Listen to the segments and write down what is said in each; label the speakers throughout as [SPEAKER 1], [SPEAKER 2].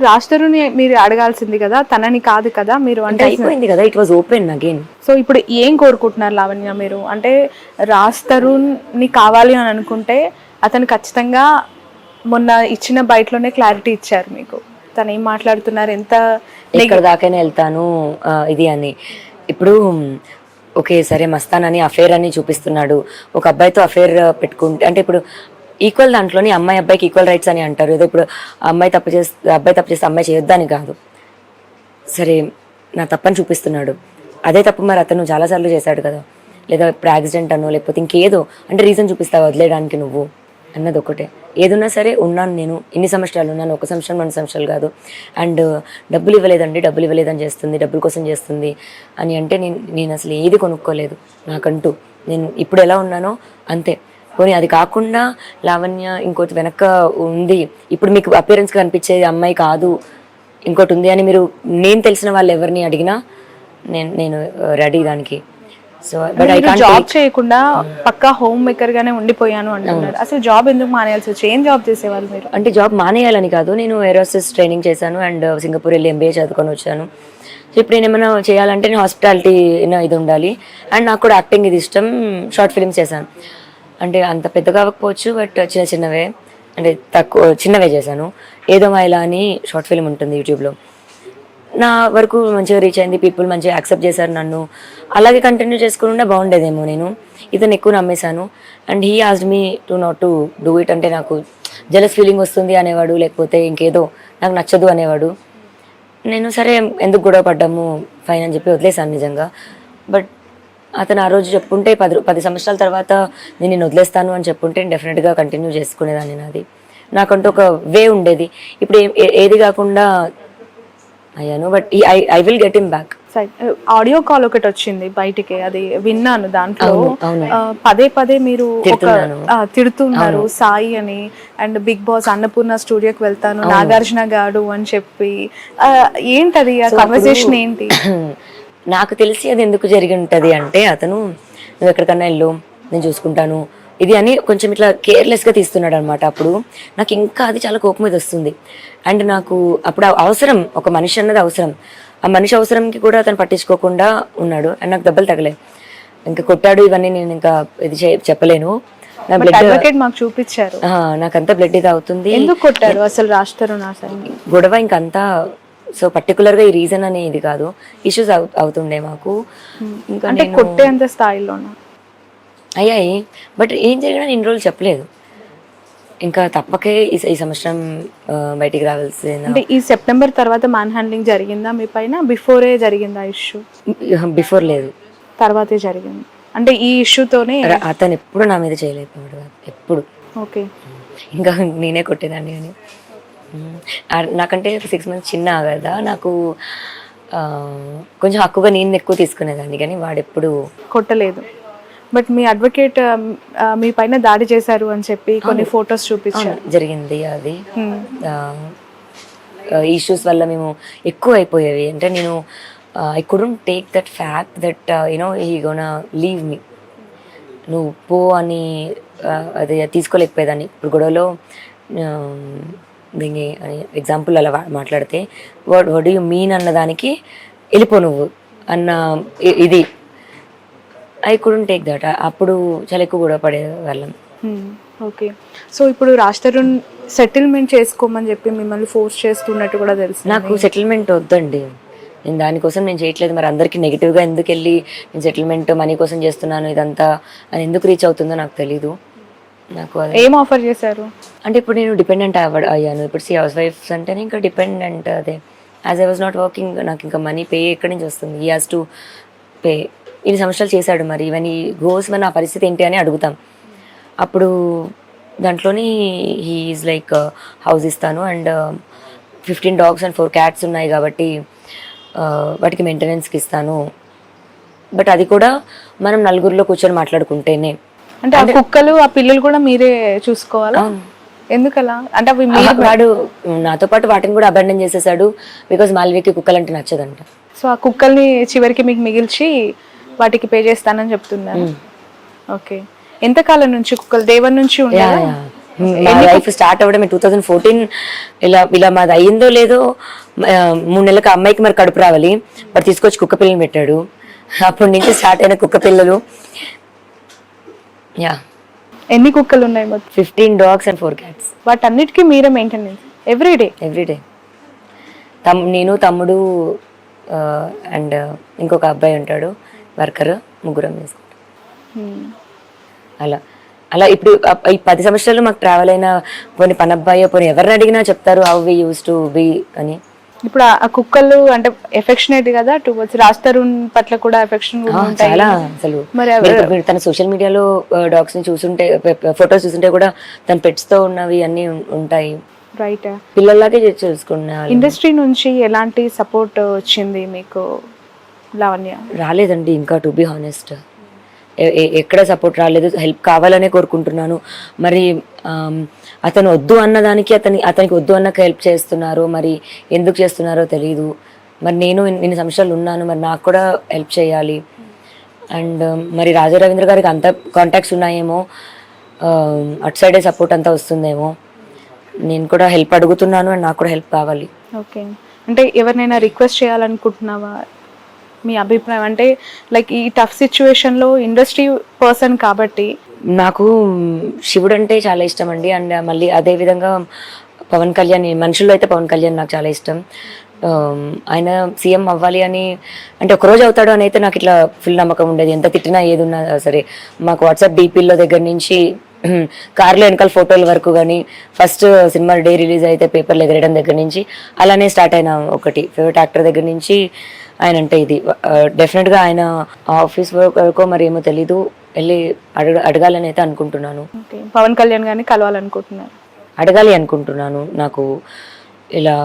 [SPEAKER 1] రాష్ట్రుని మీరు అడగాల్సింది కదా, తనని కాదు కదా మీరు. అంటే
[SPEAKER 2] అయిపోయింది కదా, it was open again.
[SPEAKER 1] So ఇప్పుడు ఏం కోరుకుంటున్నారు లావణ్య మీరు? అంటే రాస్తరుని కావాలి అని అనుకుంటే అతను ఖచ్చితంగా మొన్న ఇచ్చిన బయటలోనే క్లారిటీ ఇచ్చారు మీకు. తను ఏం మాట్లాడుతున్నారు, ఎంత
[SPEAKER 2] ఎక్కడ దాకైనా వెళ్తాను ఇది అని. ఇప్పుడు ఓకే సరే మస్తానని అఫేర్ అని చూపిస్తున్నాడు, ఒక అబ్బాయితో అఫేర్ పెట్టుకుంటే అంటే ఇప్పుడు ఈక్వల్ దాంట్లోని అమ్మాయి అబ్బాయికి ఈక్వల్ రైట్స్ అని అంటారు. ఏదో ఇప్పుడు అబ్బాయి తప్పు చేస్తే అమ్మాయి చేయొద్దని కాదు. సరే నా తప్పని చూపిస్తున్నాడు, అదే తప్పు మరి అతను చాలాసార్లు చేశాడు కదా, లేదా ఇప్పుడు యాక్సిడెంట్ అనో లేకపోతే ఇంకేదో అంటే రీజన్ చూపిస్తావు వదిలేయడానికి నువ్వు అన్నది ఒకటే. ఏదున్నా సరే ఉన్నాను నేను, ఇన్ని సంవత్సరాలు ఉన్నాను, 1 సంవత్సరం 2 సంవత్సరాలు కాదు. అండ్ డబ్బులు ఇవ్వలేదని చేస్తుంది, డబ్బుల కోసం చేస్తుంది అని అంటే నేను అసలు ఏది కొనుక్కోలేదు నాకంటూ. నేను ఇప్పుడు ఎలా ఉన్నానో అంతే. పోనీ అది కాకుండా లావణ్య ఇంకోటి వెనక ఉంది, ఇప్పుడు మీకు అపియరెన్స్ కనిపించేది అమ్మాయి కాదు ఇంకోటి ఉంది అని మీరు నేను తెలిసిన వాళ్ళు ఎవరిని అడిగినా నేను రెడీ దానికి. So but I can't
[SPEAKER 1] job చేయకుండా పక్కా హోమ్ మేకర్ గానే ఉండిపోయాను అంటున్నారు. అసలు జాబ్ ఎందుకు మానేయాల్సి వచ్చి? ఏం జాబ్ చేసేవాళ్ళు మీరు?
[SPEAKER 2] అంటే జాబ్ మానేయాలని కాదు, నేను ఏరోసిస్ ట్రైనింగ్ చేశాను అండ్ సింగపూర్ వెళ్ళి MBA చదువుకొని వచ్చాను. సో ఇప్పుడు నేను ఏమైనా చేయాలంటే నేను హాస్పిటాలిటీ ఇది ఉండాలి అండ్ నాకు కూడా యాక్టింగ్ ఇది ఇష్టం. షార్ట్ ఫిల్మ్స్ చేశాను, అంటే అంత పెద్ద కాకపోవచ్చు బట్ చిన్నవే, అంటే చిన్నవే చేశాను. ఏదో మైలా అని షార్ట్ ఫిల్మ్ ఉంటుంది యూట్యూబ్లో, నా వరకు మంచిగా రీచ్ అయింది, పీపుల్ మంచిగా యాక్సెప్ట్ చేశారు నన్ను. అలాగే కంటిన్యూ చేసుకుంటే బాగుండేదేమో. నేను ఇతను ఎక్కువ నమ్మేశాను and he asked me to not to do it. అంటే నాకు జెలస్ ఫీలింగ్ వస్తుంది అనేవాడు, లేకపోతే ఇంకేదో నాకు నచ్చదు అనేవాడు. నేను సరే ఎందుకు గొడవ పడ్డాము ఫైన్ అని చెప్పి వదిలేశాను నిజంగా. బట్ అతను ఆ రోజు చెప్పుంటే 10 సంవత్సరాల తర్వాత నేను వదిలేస్తాను అని చెప్పుంటే డెఫినెట్గా కంటిన్యూ చేసుకునేదాన్ని. నాది నాకంటూ ఒక వే ఉండేది. ఇప్పుడు ఏది కాకుండా అయ్యాను, but I will get him back.
[SPEAKER 1] Audio call ఒకటి వచ్చింది బయటికి, అది విన్నాను. దాంట్లో పదే మీరు తిడుతున్నారు సాయి అని, అండ్ బిగ్ బాస్ అన్నపూర్ణ స్టూడియోకి వెళ్తాను నాగార్జున గారు అని చెప్పి. ఏంటది ఆ కన్వర్సేషన్ ఏంటి?
[SPEAKER 2] నాకు తెలిసి అది ఎందుకు జరిగి ఉంటుంది అంటే, అతను నువ్వు ఎక్కడికన్నా వెళ్ళు నేను చూసుకుంటాను ఇది అని కొంచెం ఇట్లా కేర్లెస్గా తీస్తున్నాడు అనమాట. అప్పుడు నాకు ఇంకా అది చాలా కోపం మీద వస్తుంది. అండ్ నాకు అప్పుడు అవసరం, ఒక మనిషి అన్నది అవసరం, ఆ మనిషి అవసరంకి కూడా అతను పట్టించుకోకుండా ఉన్నాడు. అండ్ నాకు దెబ్బలు తగలేదు, ఇంకా కొట్టాడు ఇవన్నీ నేను ఇంకా ఇది చెప్పలేను. నా బ్లడ్
[SPEAKER 1] మాకు చూపించారు,
[SPEAKER 2] నాకంతా బ్లడ్ ఇది అవుతుంది.
[SPEAKER 1] ఎందుకు కొట్టారు అసలు రాష్ట్రం?
[SPEAKER 2] గొడవ ఇంకంతా. సో పర్టికులర్గా ఈ రీజన్ అని ఇది కాదు, ఇష్యూస్ అవుతుండే మాకు. ఇంకా
[SPEAKER 1] కొట్టేంత స్థాయిలో
[SPEAKER 2] అయ్యాయి, బట్ ఏం జరిగినా ఇన్ని రోజులు చెప్పలేదు. ఇంకా తప్పకే ఈ సంవత్సరం బయటికి రావాల్సింది.
[SPEAKER 1] అంటే ఈ సెప్టెంబర్ తర్వాత మ్యాన్ హ్యాండ్లింగ్ జరిగిందా మీ పైన? బిఫోరే జరిగిందా ఇష్యూ?
[SPEAKER 2] బిఫోర్ లేదు,
[SPEAKER 1] తర్వాతే జరిగింది. అంటే ఈ ఇష్యూతోనే
[SPEAKER 2] అతను ఎప్పుడు నా మీద చేయలేకపోయాడు, ఎప్పుడు.
[SPEAKER 1] ఓకే,
[SPEAKER 2] ఇంకా నేనే కొట్టేదాన్ని అని. నాకంటే 6 months చిన్న కదా, నాకు కొంచెం హక్కుగా నేను ఎక్కువ తీసుకునేదాన్ని, కానీ వాడెప్పుడు కొట్టలేదు.
[SPEAKER 1] బట్ మీ అడ్వకేట్ మీ పైన దాడి చేశారు అని చెప్పి కొన్ని ఫొటోస్ చూపించారు.
[SPEAKER 2] జరిగింది అది. ఇష్యూస్ వల్ల మేము ఎక్కువ అయిపోయేవి. అంటే నేను I couldn't take that fact that he gonna leave me, నువ్వు పో అని అది తీసుకోలేకపోయేదాన్ని. ఇప్పుడు గొడవలో దీన్ని ఎగ్జాంపుల్ అలా మాట్లాడితే వాట్ డూ యూ మీన్ అన్నదానికి వెళ్ళిపో నువ్వు అన్న ఇది ఐ కుడెంట్ టేక్ దట్. అప్పుడు చాలా ఎక్కువ గొడవ పడేవాళ్ళం.
[SPEAKER 1] ఓకే, సో ఇప్పుడు రాష్ట్రం సెటిల్మెంట్ చేసుకోమని చెప్పి మిమ్మల్ని ఫోర్స్ చేస్తున్నట్టు కూడా తెలుసు.
[SPEAKER 2] నాకు సెటిల్మెంట్ వద్దండి, నేను దానికోసం నేను చేయట్లేదు. మరి అందరికీ నెగిటివ్గా ఎందుకు వెళ్ళి నేను సెటిల్మెంట్ మనీ కోసం చేస్తున్నాను ఇదంతా అని ఎందుకు రీచ్ అవుతుందో నాకు తెలీదు. నాకు
[SPEAKER 1] ఏం ఆఫర్ చేశారు
[SPEAKER 2] అంటే, ఇప్పుడు నేను డిపెండెంట్ అయ్యాను. ఇప్పుడు హౌస్ వైఫ్స్ అంటేనే ఇంకా డిపెండెంట్. అదే as I was not working, నాకు ఇంకా మనీ పే ఎక్కడి నుంచి వస్తుంది? He has to pay. ఇన్ని సంవత్సరాలు చేశాడు, మరి ఇవన్నీ గోస్ మరి నా పరిస్థితి ఏంటి అని అడుగుతాం. అప్పుడు దాంట్లోని హీ ఈజ్ లైక్ హౌస్ ఇస్తాను అండ్ 15 dogs and 4 cats ఉన్నాయి కాబట్టి వాటికి మెయింటెనెన్స్కి ఇస్తాను. బట్ అది కూడా మనం నలుగురిలో కూర్చొని మాట్లాడుకుంటేనే.
[SPEAKER 1] అంటే ఆ కుక్కలు ఆ పిల్లలు కూడా మీరే చూసుకోవాలా? ఎందుకలా? అంటే అవి
[SPEAKER 2] వాడు నాతో పాటు వాటిని కూడా అబాండన్ చేసేసాడు, బికాజ్ మాల్వికి కుక్కలు అంటే నచ్చదంట.
[SPEAKER 1] సో ఆ కుక్కల్ని చివరికి మీకు మిగిల్చి వాటికి పే చేస్తానని చెప్తున్నారు. ఓకే, ఎంతకాలం నుంచి కుక్కలు దేవన్ నుంచి ఉండే?
[SPEAKER 2] మా లైఫ్ స్టార్ట్ అవ్వడం 2014 ఇలా మాది అయ్యిందో లేదో 3 నెలలకు అమ్మాయికి మరి కడుపు రావాలి, మరి తీసుకొచ్చి కుక్క పిల్లలు పెట్టాడు. అప్పటి నుంచి స్టార్ట్ అయిన కుక్క పిల్లలు. యా,
[SPEAKER 1] ఎన్ని కుక్కలు ఉన్నాయి మొత్తం?
[SPEAKER 2] 15 dogs and 4 cats.
[SPEAKER 1] వాటన్నిటికీ మీరే మెయింటెనెన్స్ ఎవ్రీడే?
[SPEAKER 2] ఎవ్రీడే. నేను, తమ్ముడు అండ్ ఇంకొక అబ్బాయి ఉంటాడు వర్కర్, ముగ్గురం చేసుకుంటాం. అలా అలా ఇప్పుడు ఈ 10 సంవత్సరాలు మాకు ట్రావెల్ అయిన పోనీ పనబ్బాయి పోనీ ఎవరిని అడిగినా చెప్తారు how we used to be అని.
[SPEAKER 1] ఇప్పుడు ఆ కుక్కలు అంటే ఎఫెక్షనేట్ కదా టువర్డ్స్ రాజ్ తరుణ్ పట్ల కూడా ఎఫెక్షన్ ఉంటాయి
[SPEAKER 2] చాలా. అసలు మీరు తన సోషల్ మీడియాలో డాగ్స్ ని చూసుంటే, ఫొటోస్ చూసుంటే కూడా తన పెట్స్ తో ఉన్నవి అన్ని ఉంటాయి.
[SPEAKER 1] రైట్.
[SPEAKER 2] పిల్లల్లాగే చూసుకున్నా.
[SPEAKER 1] ఇండస్ట్రీ నుంచి ఎలాంటి సపోర్ట్ వచ్చింది మీకు లావణ్య?
[SPEAKER 2] రాలేదండి ఇంకా, టు బి హానెస్ట్. ఎక్కడ సపోర్ట్ రాలేదు. హెల్ప్ కావాలనే కోరుకుంటున్నాను. మరి అతను వద్దు అన్నదానికి అతనికి వద్దు అన్నకు హెల్ప్ చేస్తున్నారు, మరి ఎందుకు చేస్తున్నారో తెలియదు. మరి నేను ఇన్ని సంవత్సరాలు ఉన్నాను, మరి నాకు కూడా హెల్ప్ చేయాలి. అండ్ మరి రాజా రవీంద్ర గారికి అంత కాంటాక్ట్స్ ఉన్నాయేమో, అటు సైడే సపోర్ట్ అంతా వస్తుందేమో. నేను కూడా హెల్ప్ అడుగుతున్నాను అండ్ నాకు కూడా హెల్ప్ కావాలి.
[SPEAKER 1] ఓకే. అంటే ఎవరినైనా రిక్వెస్ట్ చేయాలనుకుంటున్నావా? మీ అభిప్రాయం అంటే లైక్ ఈ టఫ్ సిచ్యువేషన్లో ఇండస్ట్రీ పర్సన్ కాబట్టి.
[SPEAKER 2] నాకు శివుడు అంటే చాలా ఇష్టం అండి. అండ్ మళ్ళీ అదే విధంగా పవన్ కళ్యాణ్, మనుషుల్లో అయితే పవన్ కళ్యాణ్ నాకు చాలా ఇష్టం. ఆయన సీఎం అవ్వాలి అని అంటే ఒకరోజు అవుతాడు అని అయితే నాకు ఇట్లా ఫుల్ నమ్మకం ఉండేది. ఎంత తిట్టినా ఏది ఉన్నా సరే. మాకు వాట్సాప్ డీపీల్లో దగ్గర నుంచి కార్లో వెనకాల ఫోటోల వరకు కానీ, ఫస్ట్ సినిమా డే రిలీజ్ అయితే పేపర్లు ఎగరడం దగ్గర నుంచి అలానే స్టార్ట్ అయిన ఒకటి ఫేవరెట్ యాక్టర్ దగ్గర నుంచి ఆయన అంటే ఇది డెఫినెట్గా ఆయన ఆఫీస్ వరకు మరి ఏమో తెలీదు, వెళ్ళి అడగాలని అయితే అనుకుంటున్నాను.
[SPEAKER 1] పవన్ కళ్యాణ్ గారిని కలవాలనుకుంటున్నాను,
[SPEAKER 2] అడగాలి అనుకుంటున్నాను. నాకు ఇలా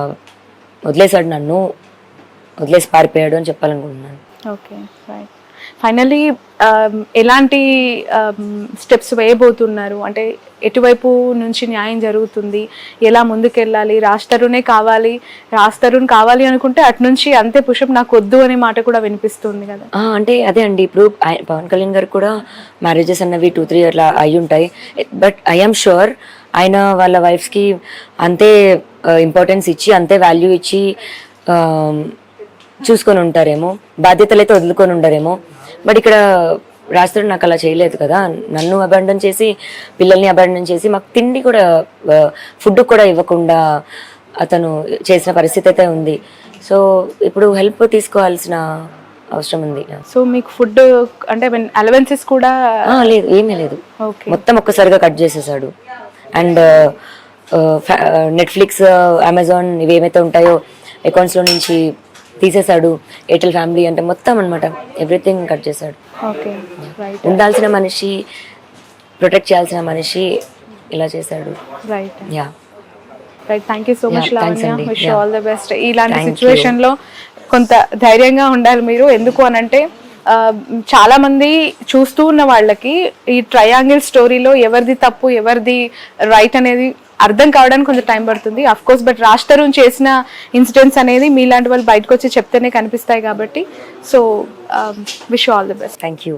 [SPEAKER 2] వదిలేసాడు, నన్ను వదిలేసి పారిపోయాడు అని చెప్పాలనుకుంటున్నాను.
[SPEAKER 1] Okay, right. ఫైనల్లీ ఎలాంటి స్టెప్స్ వేయబోతున్నారు? అంటే ఎటువైపు నుంచి న్యాయం జరుగుతుంది, ఎలా ముందుకెళ్ళాలి? రాజ్ తరుణే కావాలి, రాజ్ తరుణ్ కావాలి అనుకుంటే అటు నుంచి అంతే పుషప్ నాకు వద్దు అనే మాట కూడా వినిపిస్తుంది కదా.
[SPEAKER 2] అంటే అదే అండి, ఇప్పుడు పవన్ కళ్యాణ్ గారు కూడా మ్యారేజెస్ అన్నవి 2-3 అట్లా అయి ఉంటాయి. బట్ ఐఎమ్ షూర్ ఆయన వాళ్ళ వైఫ్స్కి అంతే ఇంపార్టెన్స్ ఇచ్చి, అంతే వాల్యూ ఇచ్చి చూసుకొని ఉంటారేమో, బాధ్యతలు అయితే వదులుకొని ఉంటారేమో. బట్ ఇక్కడ రాజ్ తరుణ్ నాకు అలా చేయలేదు కదా. నన్ను అబాండన్ చేసి, పిల్లల్ని అబాండన్ చేసి, మాకు తిండి కూడా, ఫుడ్ కూడా ఇవ్వకుండా అతను చేసిన పరిస్థితి అయితే ఉంది. సో ఇప్పుడు హెల్ప్ తీసుకోవాల్సిన అవసరం ఉంది.
[SPEAKER 1] సో మీకు ఫుడ్ అంటే అలవెన్సెస్ కూడా
[SPEAKER 2] లేదు, ఏమీ లేదు. మొత్తం ఒక్కసారిగా కట్ చేసేసాడు. అండ్ నెట్ఫ్లిక్స్, అమెజాన్ ఇవి ఏమైతే ఉంటాయో అకౌంట్స్లో నుంచి తీసేశాడు. ఎయిర్టెల్ ఫ్యామిలీ అంటే మొత్తం అనమాట ఎవ్రీథింగ్ కట్ చేశాడు. ఉండాల్సిన మనిషి, ప్రొటెక్ట్ చేయాల్సిన మనిషి ఇలా చేశాడు.
[SPEAKER 1] Right.
[SPEAKER 2] Yeah,
[SPEAKER 1] right. Thank you so much Lavanya. Wish you all the best. ఇలాంటి సిచ్యువేషన్ లో కొంత ధైర్యంగా ఉండాలి మీరు. ఎందుకు అనంటే చాలా మంది చూస్తూ ఉన్న వాళ్ళకి ఈ ట్రయాంగిల్ స్టోరీలో ఎవరిది తప్పు ఎవరిది రైట్ అనేది అర్థం కావడానికి కొంచెం టైం పడుతుంది of course. But Raj Tarun చేసిన ఇన్సిడెంట్స్ అనేది మీలాంటి వాళ్ళు బయటకు వచ్చి చెప్తేనే కనిపిస్తాయి కాబట్టి. So wish you all the best.
[SPEAKER 2] Thank you.